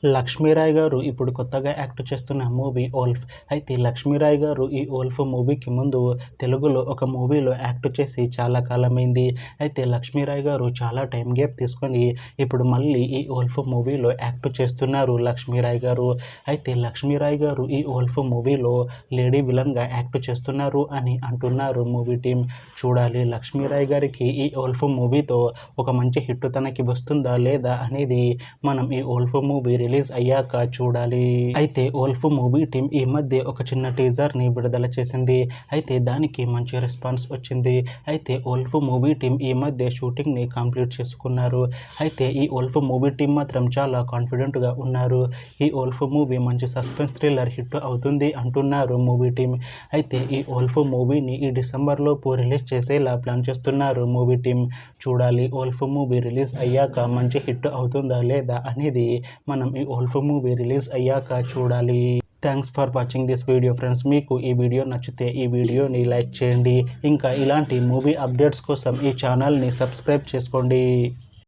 లక్ష్మీరాయ్ గారు ఇప్పుడు కొత్తగా యాక్ట్ చేస్తున్న మూవీ ఓల్ఫ్. అయితే లక్ష్మీరాయ్ గారు ఈ ఓల్ఫ్ మూవీకి ముందు తెలుగులో ఒక మూవీలో యాక్ట్ చేసి చాలా కాలమైంది. అయితే లక్ష్మీరాయ్ గారు చాలా టైం గ్యాప్ తీసుకొని ఇప్పుడు మళ్ళీ ఈ ఓల్ఫ్ మూవీలో యాక్ట్ చేస్తున్నారు లక్ష్మీరాయ్ గారు. అయితే లక్ష్మీరాయ్ గారు ఈ ఓల్ఫ్ మూవీలో లేడీ విలన్గా యాక్ట్ చేస్తున్నారు అని అంటున్నారు మూవీ టీం. చూడాలి లక్ష్మీరాయ్ గారికి ఈ ఓల్ఫ్ మూవీతో ఒక మంచి హిట్ తనకి వస్తుందా లేదా అనేది మనం ఈ ఓల్ఫ్ మూవీ రిలీజ్ అయ్యాక చూడాలి. అయితే ఓల్ఫ్ మూవీ టీం ఈ మధ్య ఒక చిన్న టీజర్ ని విడుదల చేసింది. అయితే దానికి మంచి రెస్పాన్స్ వచ్చింది. అయితే ఓల్ఫ్ మూవీ టీం ఈ మధ్య షూటింగ్ ని కంప్లీట్ చేసుకున్నారు. అయితే ఈ ఓల్ఫ్ మూవీ టీం మాత్రం చాలా కాన్ఫిడెంట్ గా ఉన్నారు. ఈ ఓల్ఫ్ మూవీ మంచి సస్పెన్స్ థ్రిల్లర్ హిట్ అవుతుంది అంటున్నారు మూవీ టీం. అయితే ఈ ఓల్ఫ్ మూవీని ఈ డిసెంబర్ లోపు రిలీజ్ చేసేలా ప్లాన్ చేస్తున్నారు మూవీ టీం. చూడాలి ఓల్ఫ్ మూవీ రిలీజ్ అయ్యాక మంచి హిట్ అవుతుందా లేదా అనేది మనం ఈ ఓల్ఫ్ మూవీ రిలీజ్ అయ్యాక చూడాలి. Thanks for watching this video friends. మీకు ఈ వీడియో నచ్చితే ఈ వీడియోని లైక్ చేయండి. ఇంకా ఇలాంటి మూవీ అప్డేట్స్ కోసం ఈ ఛానల్ని సబ్స్క్రైబ్ చేసుకోండి.